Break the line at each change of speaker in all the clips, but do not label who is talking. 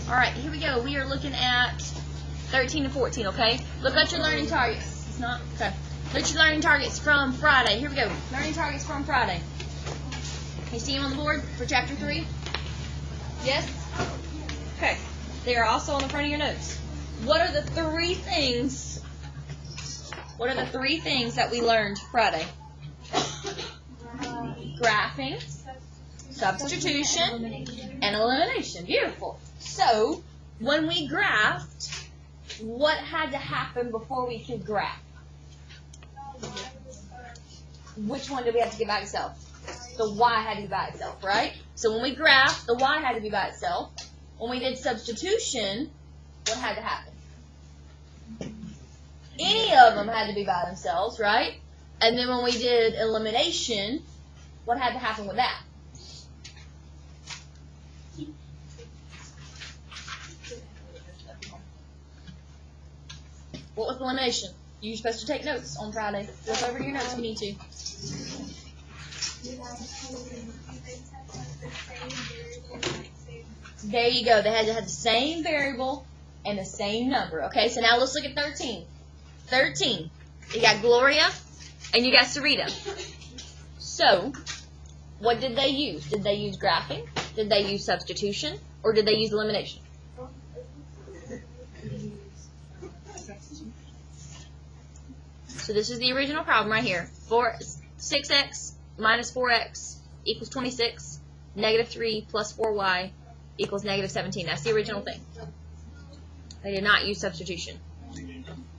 All right, here we go. We are looking at 13 and 14, okay? Look at your learning targets. It's not? Okay. Look at your learning targets from Friday. Here we go. Learning targets from Friday. Can you see them on the board for chapter 3? Yes? Okay. They are also on the front of your notes. What are the three things that we learned Friday? Graphing, substitution, and elimination. Beautiful. So, when we graphed, what had to happen before we could graph? Which one did we have to get by itself? The y had to be by itself, right? So when we graphed, the y had to be by itself. When we did substitution, what had to happen? Any of them had to be by themselves, right? And then when we did elimination, what had to happen with that? What was elimination? You're supposed to take notes on Friday. Look over to your notes if you need to. There you go. They had to have the same variable and the same number. Okay, so now let's look at 13. 13. You got Gloria and you got Sarita. So, what did they use? Did they use graphing? Did they use substitution? Or did they use elimination? So this is the original problem right here. 6x minus 4x equals 26. Negative 3 plus 4y equals negative 17. That's the original thing. They did not use substitution.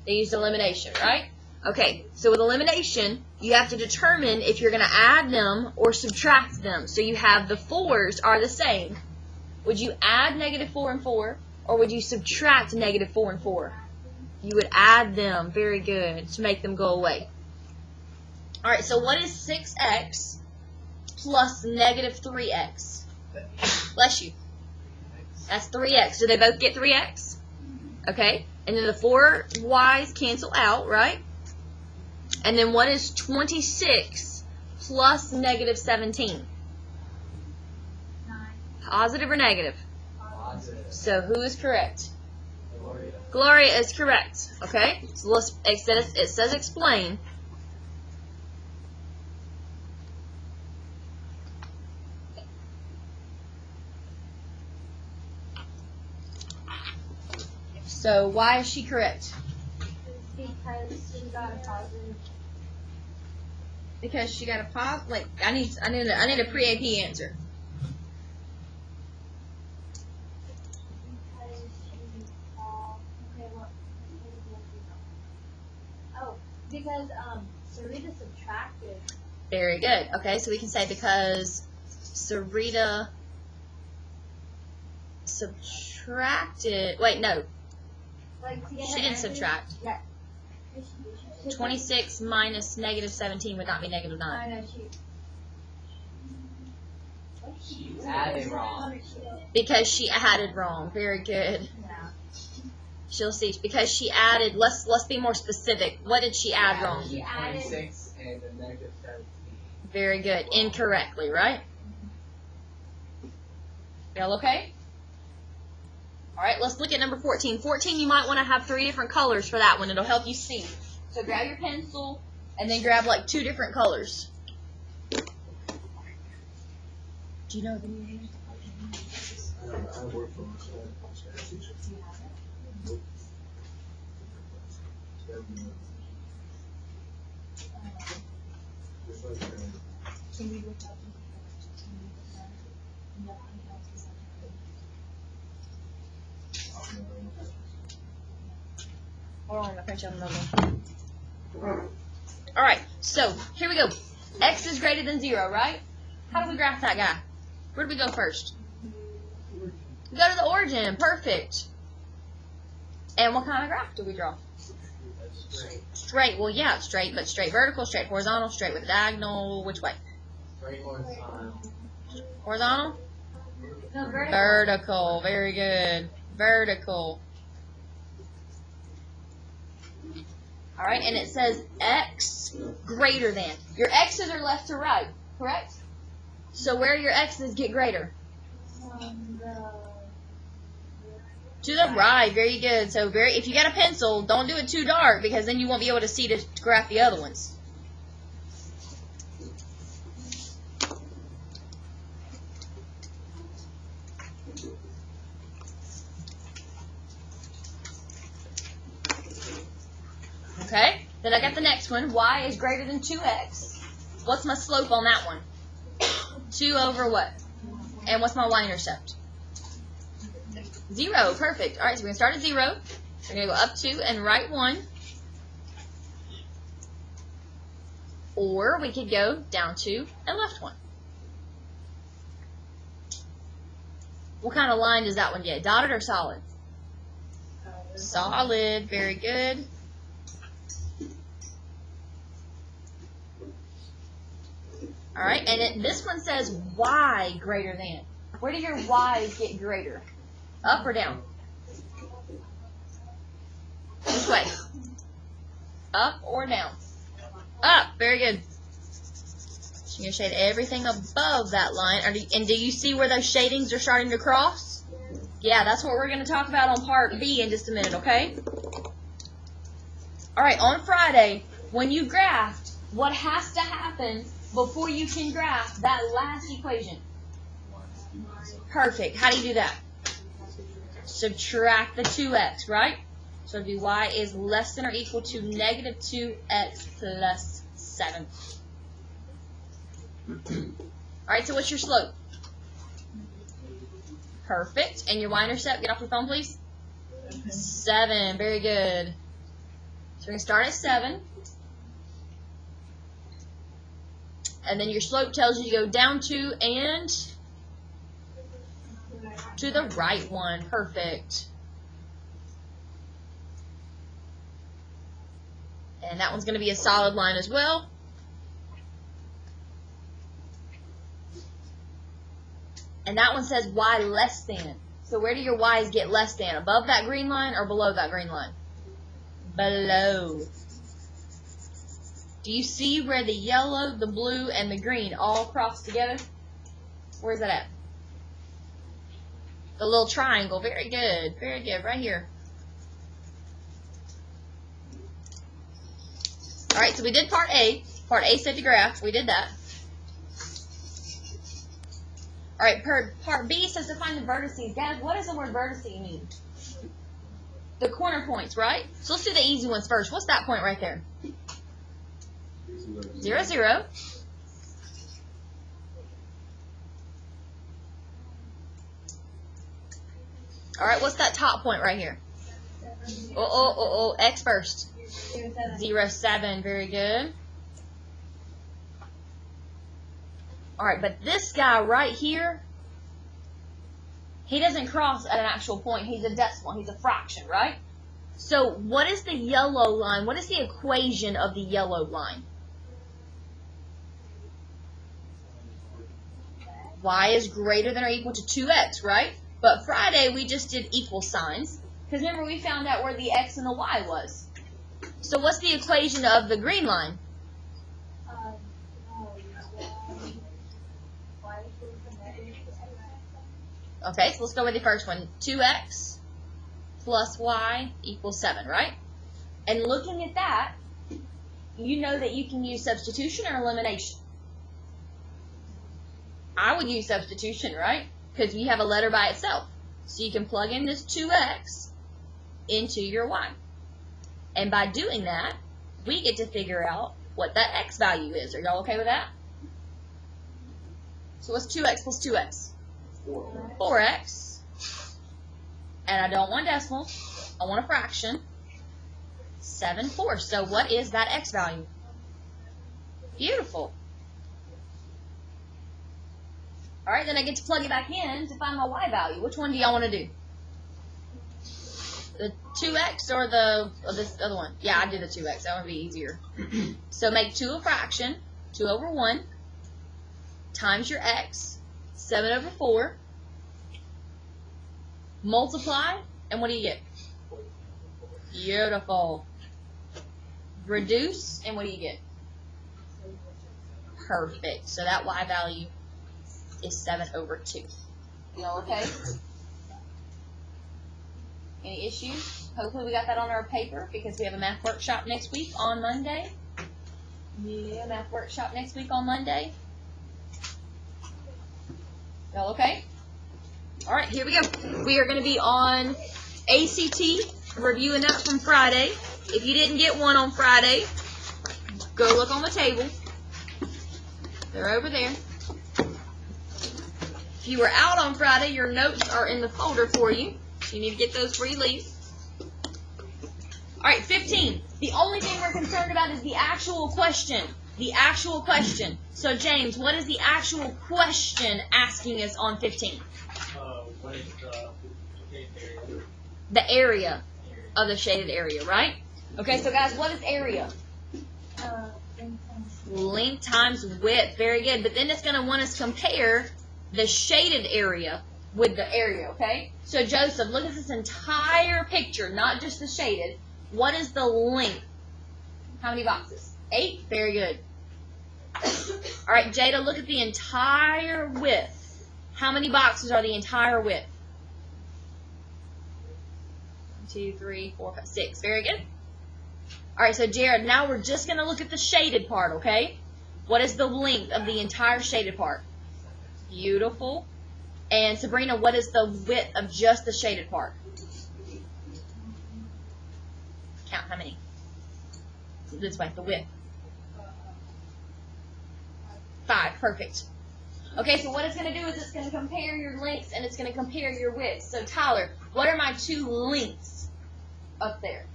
They used elimination, right? Okay, so with elimination, you have to determine if you're going to add them or subtract them. So you have the 4's are the same. Would you add negative 4 and 4, or would you subtract negative 4 and 4? You would add them, very good, to make them go away. All right, so what is 6x plus negative 3x? Bless you. That's 3x. Do they both get 3x? Okay, and then the 4 y's cancel out, right? And then what is 26 plus negative 17?
9.
Positive or negative?
Positive.
So who is correct?
Gloria.
Gloria is correct. Okay, so it says explain. So why is she correct?
Because she got a positive.
Because she got a pop. Like I need a pre-AP answer.
Because she, okay, what? Oh, because Sarita subtracted.
Very good. Okay, so we can say because Sarita subtracted. Wait, no.
Like,
She didn't subtract.
Yeah.
26 minus negative 17 would not be negative 9.
I know
She added wrong.
Because she added wrong. Very good.
Yeah.
She'll see. Because she added, let's be more specific. What did she add wrong?
She added
26 and a negative 17.
Very good. Incorrectly, right? Y'all okay? All right, let's look at number 14. 14, you might want to have 3 different colors for that one. It'll help you see. So grab your pencil and then grab like 2 different colors. Do you know the name?
I work for myself.
Can we look up?
Hold on, I'm going to print you on another one. Alright, so here we go. X is greater than 0, right? How do we graph that guy? Where do we go first? We go to the origin. Perfect. And what kind of graph do we draw? Straight. Well, yeah, straight, but straight vertical, straight horizontal, straight with a diagonal. Which way?
Straight horizontal.
Horizontal?
No, vertical.
Vertical. Very good. Vertical. All right, and it says X greater than. Your X's are left to right, correct? So where your X's get greater?
The
To the right, very good. So if you got a pencil, don't do it too dark because then you won't be able to see to graph the other ones. Okay, then I got the next one. Y is greater than 2x. What's my slope on that one? 2 over what? And what's my y-intercept? 0. Perfect. All right, so we're going to start at 0. We're going to go up 2 and right 1. Or we could go down 2 and left 1. What kind of line does that one get? Dotted or solid? Solid. Very good. All right, and this one says y greater than. Where do your y's get greater? Up or down? Which way? Up or down? Up. Very good. So you're going to shade everything above that line. And do you see where those shadings are starting to cross? Yeah, that's what we're going to talk about on part B in just a minute, okay? All right, on Friday, when you graphed, what has to happen before you can graph that last equation? Perfect. How do you do that? Subtract the 2x, right? So do y is less than or equal to negative 2x plus 7. All right, so what's your slope? Perfect. And your y-intercept, get off your phone, please. 7. Very good. So we're going to start at 7. And then your slope tells you to go down 2 and to the right 1. Perfect. And that one's going to be a solid line as well. And that one says y less than. So where do your y's get less than? Above that green line or below that green line? Below. Do you see where the yellow, the blue, and the green all cross together? Where's that at? The little triangle. Very good. Very good. Right here. All right, so we did part A. Part A said to graph. We did that. All right, part B says to find the vertices. Guys, what does the word vertice mean? The corner points, right? So let's do the easy ones first. What's that point right there? 0, 0. All right, what's that top point right here? X first. 0, 7. Very good. All right, but this guy right here, he doesn't cross at an actual point. He's a decimal. He's a fraction, right? So what is the yellow line? What is the equation of the yellow line? Y is greater than or equal to 2x, right? But Friday we just did equal signs. Because remember we found out where the x and the y was. So what's the equation of the green line? Okay, so let's go with the first one. 2x plus y equals 7, right? And looking at that, you know that you can use substitution or elimination. I would use substitution, right? Because you have a letter by itself. So you can plug in this 2x into your y. And by doing that, we get to figure out what that x value is. Are y'all okay with that? So what's 2x plus 2x? 4x. And I don't want decimals. I want a fraction. 7/4. So what is that x value? Beautiful. All right, then I get to plug it back in to find my y value. Which one do y'all want to do? The 2x or this other one? Yeah, I do the 2x. That would be easier. So make 2 a fraction. 2 over 1 times your x. 7/4. Multiply, and what do you get? Beautiful. Reduce, and what do you get? Perfect. So that y value is 7/2. Y'all okay? Any issues? Hopefully we got that on our paper because we have a math workshop next week on Monday. Yeah, math workshop next week on Monday. Y'all okay? Alright, here we go. We are going to be on ACT, reviewing that from Friday. If you didn't get one on Friday, go look on the table. They're over there. If you were out on Friday, your notes are in the folder for you. You need to get those before you leave. Alright, 15. The only thing we're concerned about is the actual question. The actual question. So, James, what is the actual question asking us on 15?
What is the area?
The area of the shaded area, right? Okay, so guys, what is area? Length times width. Very good. But then it's going to want us to compare the shaded area with the area, okay? So, Joseph, look at this entire picture, not just the shaded. What is the length? How many boxes? 8? Very good. All right, Jada, look at the entire width. How many boxes are the entire width? 1, 2, 3, 4, 5, 6. Very good. All right, so Jared, now we're just going to look at the shaded part, okay? What is the length of the entire shaded part? Beautiful. And Sabrina, what is the width of just the shaded part? Count how many? This way, the width. 5, perfect. Okay, so what it's going to do is it's going to compare your lengths and it's going to compare your widths. So Tyler, what are my 2 lengths up there?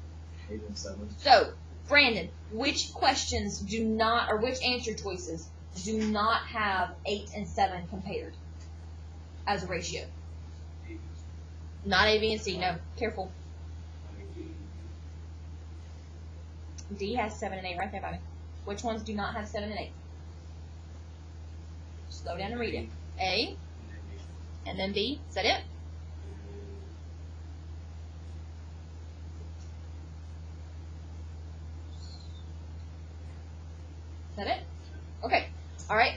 8 and 7.
So, Brandon, which questions do not, or which answer choices do not have 8 and 7 compared as a ratio? Not A, B, and C. No, careful. D has 7 and 8 right there, Bobby. Which ones do not have 7 and 8? Slow down and read it. A, and then B. Is that it? Is that it? Okay. All right.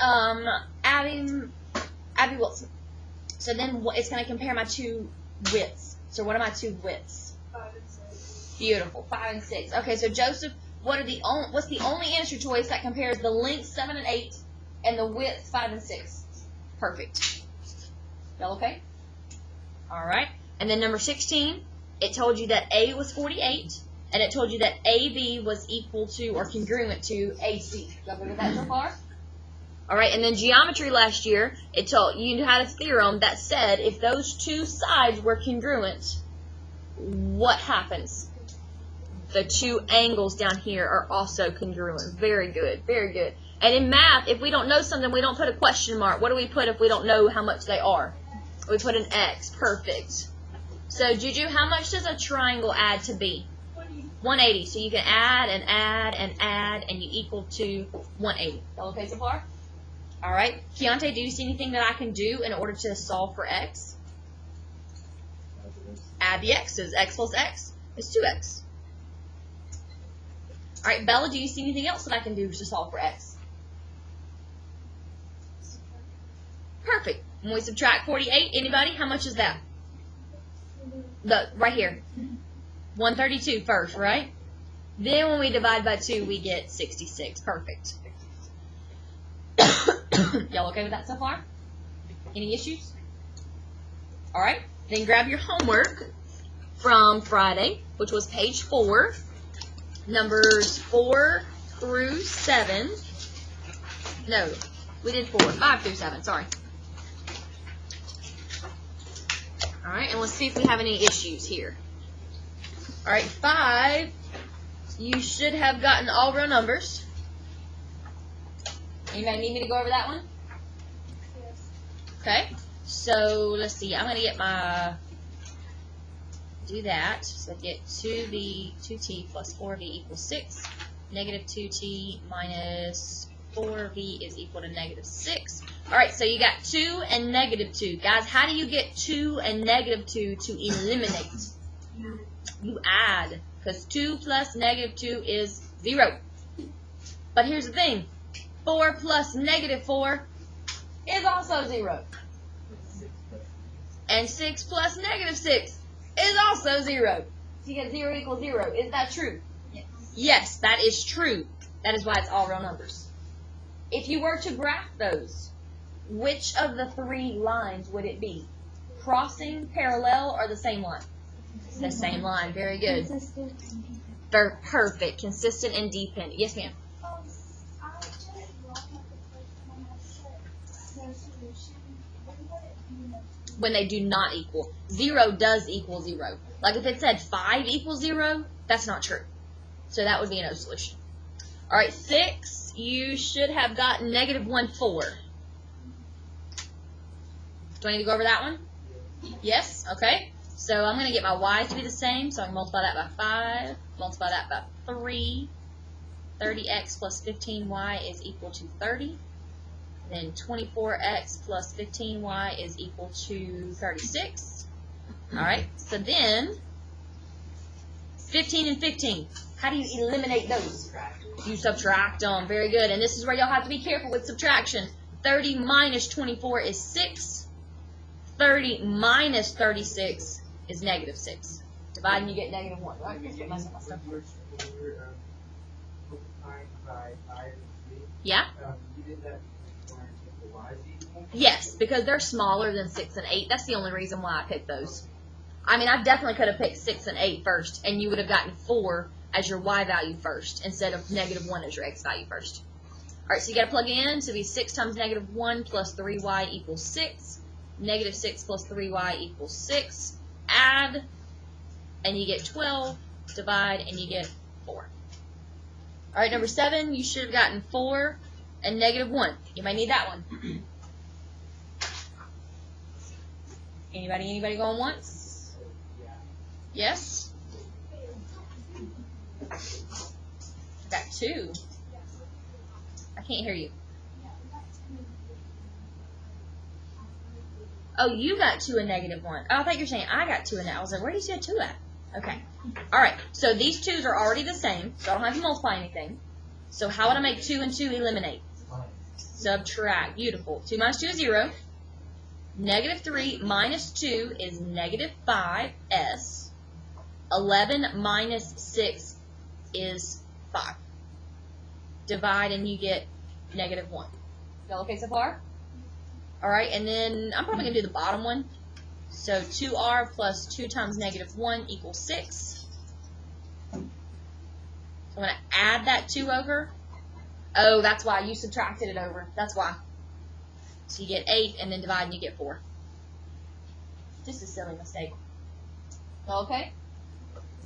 Abby Wilson. So then it's going to compare my 2 widths. So what are my 2 widths?
5 and 6.
Beautiful. 5 and 6. Okay. So Joseph, what's the only answer choice that compares the length 7 and 8 and the width 5 and 6? Perfect. Y'all okay? All right. And then number 16, it told you that A was 48, and it told you that AB was equal to or congruent to AC. Y'all good with that so far? All right. And then geometry last year, it told you had a theorem that said if those 2 sides were congruent, what happens? The 2 angles down here are also congruent. Very good. Very good. And in math, if we don't know something, we don't put a question mark. What do we put if we don't know how much they are? We put an X. Perfect. So, Juju, how much does a triangle add to B? 180. So you can add and add and add, and you equal to 180. All okay so far? All right. Keontae, do you see anything that I can do in order to solve for X? Add the X's. X plus X is 2X. All right, Bella, do you see anything else that I can do to solve for X? Perfect. When we subtract 48, anybody? How much is that? Right here. 132 first, right? Then when we divide by 2, we get 66. Perfect. Y'all okay with that so far? Any issues? All right. Then grab your homework from Friday, which was page 4, numbers 4 through 7. No, we did 5 through 7. Sorry. All right, and let's see if we have any issues here. All right, 5, you should have gotten all real numbers. Anybody need me to go over that one?
Yes.
Okay, so let's see. I'm going to get do that. So I get 2t plus 4v equals 6. Negative 2t minus 4v is equal to negative 6. All right, so you got 2 and negative 2. Guys, how do you get 2 and negative 2 to eliminate? You add, because 2 plus negative 2 is 0. But here's the thing. 4 plus negative 4 is also 0. And 6 plus negative 6 is also 0. So you get 0 equals 0. Is that true?
Yes.
Yes, that is true. That is why it's all real numbers. If you were to graph those, which of the 3 lines would it be? Crossing, parallel, or the same line? The same line. Very good.
Consistent.
They're perfect. Consistent and dependent. Yes, ma'am.
I just wrong at the first one. I said no solution. When would it be no solution?
When they do not equal. 0 does equal 0. Like if it said 5 equals 0, that's not true. So that would be a no solution. All right, 6, you should have gotten -1, 4. Do I need to go over that one? Yes? Okay. So I'm going to get my y to be the same, so I can multiply that by 5, multiply that by 3. 30x plus 15y is equal to 30. Then 24x plus 15y is equal to 36. All right, so then 15 and 15. How do you eliminate those? You subtract them. Very good. And this is where y'all have to be careful with subtraction. 30 minus 24 is 6. 30 minus 36 is -6. Divide and you get -1, right? That's what my stuff is. Yeah?
You did that before the y is equal?
Yes, because they're smaller than 6 and 8. That's the only reason why I picked those. I mean, I definitely could have picked 6 and 8 first, and you would have gotten 4 as your y value first, instead of -1 as your x value first. All right, so you got to plug in. So it'll be 6 times -1 plus 3y equals 6. -6 plus 3y equals 6. Add, and you get 12. Divide, and you get 4. All right, number 7, you should have gotten 4 and -1. You might need that one. Anybody going once?
Yeah.
Yes? Got 2. I can't hear you. Oh, you got 2 and -1. Oh, I thought you were saying I got 2 and that. I was like, where do you see a 2 at? Okay. All right. So these 2's are already the same, so I don't have to multiply anything. So how would I make 2 and 2 eliminate? Subtract. Beautiful. 2 minus 2 is 0. -3 minus 2 is -5s. 11 minus 6 is 5. Divide and you get -1. Y'all okay so far? All right, and then I'm probably going to do the bottom one. So 2r plus 2 times -1 equals 6. So I'm going to add that 2 over. Oh, that's why you subtracted it over. That's why. So you get 8, and then divide and you get 4. Just a silly mistake. Okay?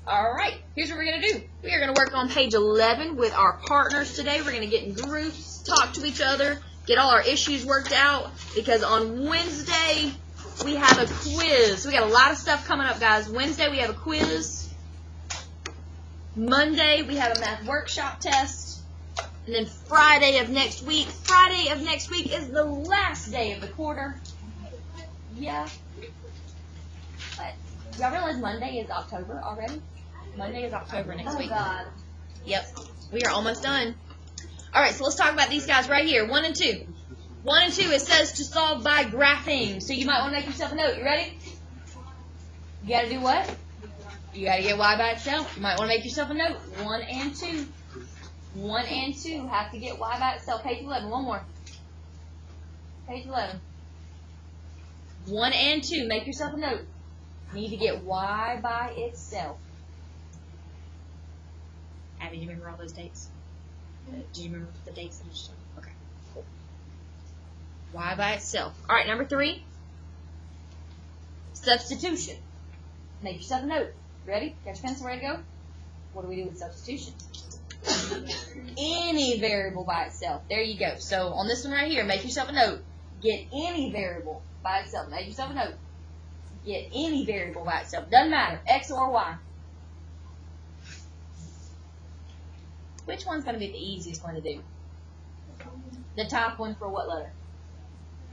All right, here's what we're going to do. We are going to work on page 11 with our partners today. We're going to get in groups, talk to each other, get all our issues worked out, because on Wednesday we have a quiz. We got a lot of stuff coming up, guys. Wednesday we have a quiz. Monday we have a math workshop test. And then Friday of next week is the last day of the quarter. Yeah. But y'all realize Monday is October already? Monday is October next week.
God.
Yep. We are almost done. All right, so let's talk about these guys right here, 1 and 2. 1 and 2, it says to solve by graphing. So you might want to make yourself a note. You ready? You got to do what? You got to get y by itself. You might want to make yourself a note. 1 and 2. 1 and 2 have to get y by itself. Page 11, one more. Page 11. 1 and 2, make yourself a note. Need to get y by itself. Abby, do you remember all those dates? Do you remember the dates? Okay, cool. Y by itself. All right, number 3. Substitution. Make yourself a note. Ready? Got your pencil ready to go? What do we do with substitution? Any variable by itself. There you go. So on this one right here, make yourself a note. Get any variable by itself. Make yourself a note. Get any variable by itself. Doesn't matter, x or y. Which one's going to be the easiest one to do? The top one for what letter?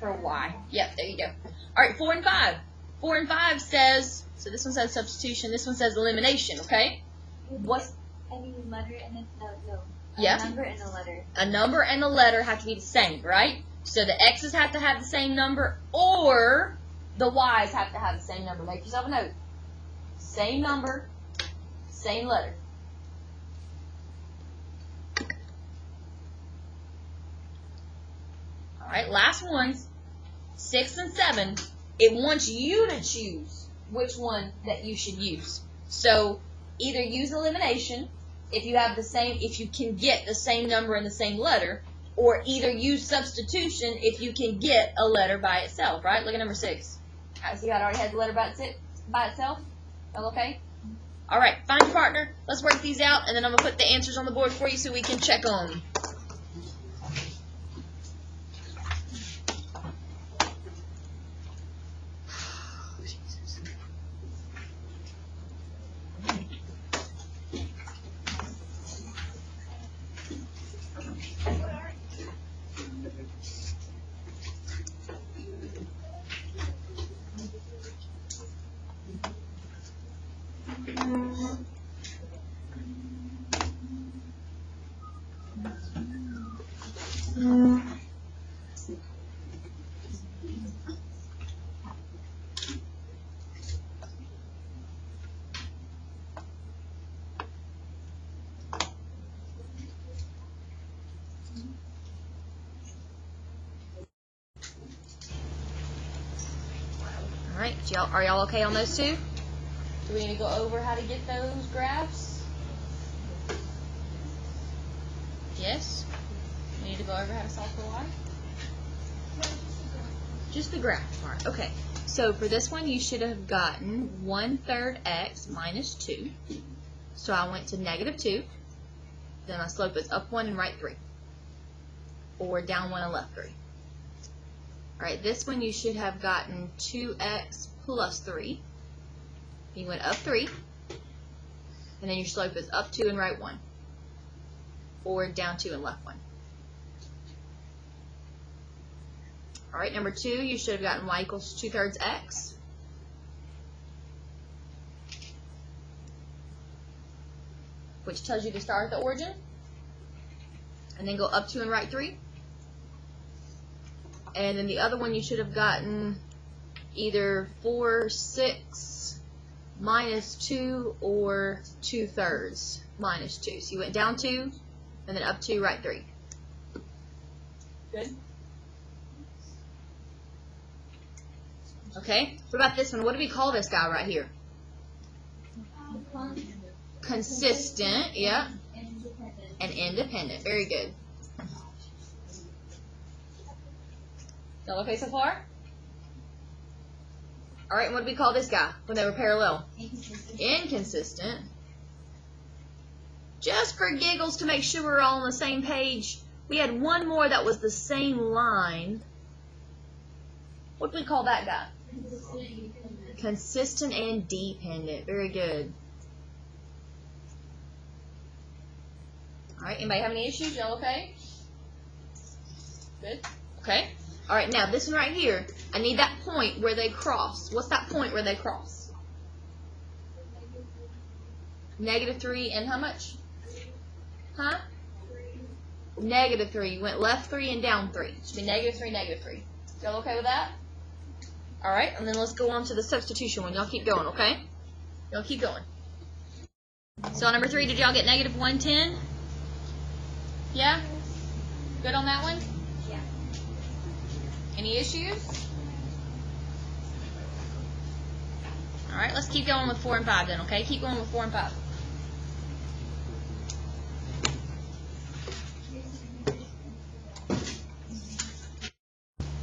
For y. Yep, there you go. All right, 4 and 5. 4 and 5 says, so this one says substitution, this one says elimination, okay? What's
Any letter and then no.
Yeah.
A number and a letter.
A number and a letter have to be the same, right? So the x's have to have the same number, or the y's have to have the same number. Make yourself a note. Same number, same letter. Alright, last ones, 6 and 7. It wants you to choose which one that you should use. So either use elimination if you have the same, if you can get the same number and the same letter, or either use substitution if you can get a letter by itself, right? Look at number 6. I see how it already has the letter by itself. All okay? All right, find your partner. Let's work these out, and then I'm going to put the answers on the board for you so we can check on them. All right, are y'all okay on those two? Do we need to go over how to get those graphs? Yes? We need to go over how to solve for y? Just the graph part. Okay. So for this one, you should have gotten 1/3 x minus 2. So I went to -2. Then my slope is up 1 and right 3. Or down 1 and left 3. Alright, this one you should have gotten 2x plus 3. You went up 3. And then your slope is up 2 and right 1. Or down 2 and left 1. Alright, number 2, you should have gotten y equals 2/3 x. Which tells you to start at the origin. And then go up 2 and right 3. And then the other one you should have gotten either 4/6 minus 2 or 2/3 minus 2. So you went down 2 and then up 2, right 3. Good? Okay, what about this one? What do we call this guy right here? Consistent, yeah. And independent. Very good. Y'all okay so far? Alright, what do we call this guy when they were parallel? Inconsistent. Just for giggles to make sure we're all on the same page, we had one more that was the same line. What do we call that guy? Consistent and dependent. Very good. Alright, anybody have any issues? Y'all okay? Good? Okay. Alright, now this one right here, I need that point where they cross. What's that point where they cross? -3 and how much? Huh? -3. You went left 3 and down 3. It should be -3, -3. Y'all okay with that? Alright, and then let's go on to the substitution one. Y'all keep going, okay? Y'all keep going. So on number 3, did y'all get -110? Yeah? Good on that one?
Yeah.
Any issues? Alright, let's keep going with 4 and 5 then, okay? Keep going with 4 and 5.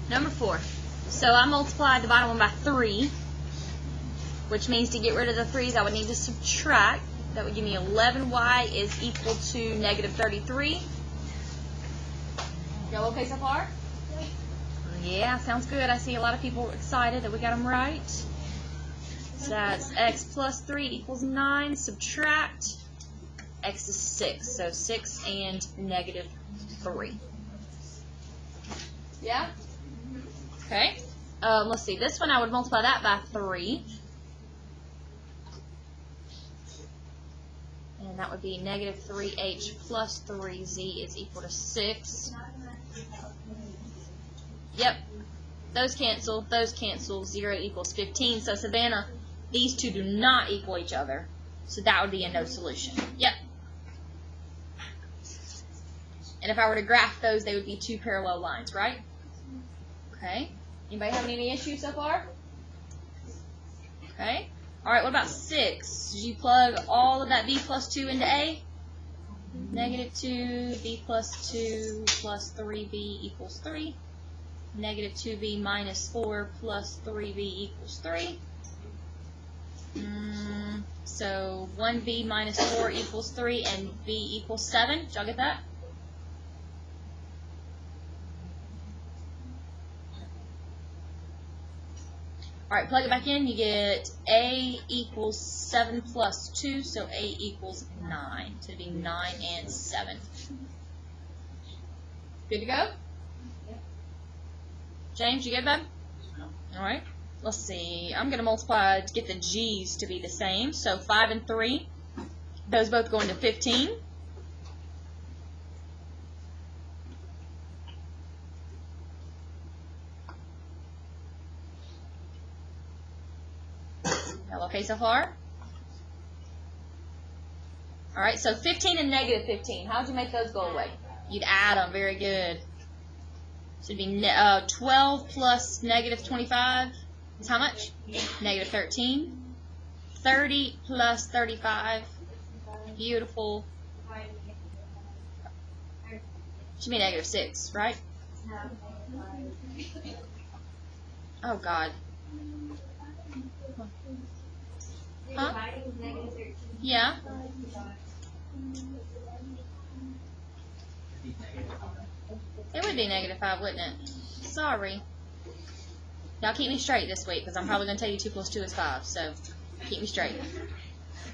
Number 4. So I multiplied the bottom one by 3, which means to get rid of the 3's I would need to subtract. That would give me 11y is equal to -33. Y'all okay so far? Yeah, sounds good. I see a lot of people excited that we got them right. So that's x plus 3 equals 9. Subtract. X is 6. So 6 and -3. Yeah? Okay. Let's see. This one I would multiply that by 3. And that would be -3h plus 3z is equal to 6. Yep. Those cancel. 0 equals 15. So Savannah, These two do not equal each other, so that would be a no solution. Yep. And if I were to graph those, they would be two parallel lines, right? Okay. Anybody having any issues so far? Okay. All right, what about 6? Did you plug all of that b plus 2 into a? Negative 2, b plus 2 plus 3b equals 3. Negative 2b minus 4 plus 3b equals 3. So 1b minus 4 equals 3 and b equals 7. Did y'all get that? All right, plug it back in. You get a equals 7 plus 2, so a equals 9. So it'd be 9 and 7. Good to go? James, you good, bud? All right. Let's see. I'm going to multiply to get the g's to be the same. So 5 and 3. Those both go into 15. Y'all okay so far? All right, so 15 and negative 15. How'd you make those go away? You'd add them. Very good. So it'd be 12 plus negative 25 is how much? Negative 13. 30 plus 35. Beautiful. Should be negative 6, right? Oh, God. Huh? Yeah. It would be negative 5, wouldn't it? Sorry. Y'all keep me straight this week, because I'm probably going to tell you 2 plus 2 is 5, so keep me straight.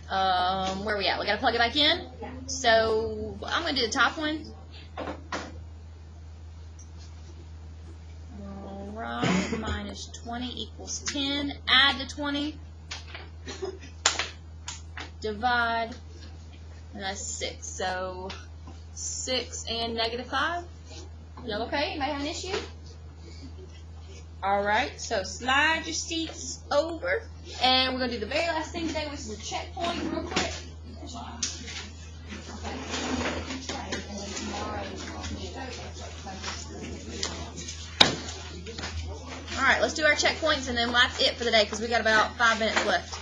Where are we at? We got to plug it back in? So I'm going to do the top one. Alright, minus 20 equals 10. Add the 20. Divide. And that's 6. So 6 and negative 5. Y'all okay? Anybody have an issue? Alright, so slide your seats over. And we're going to do the very last thing today, which is a checkpoint real quick. Alright, let's do our checkpoints and then that's it for the day because we got about 5 minutes left.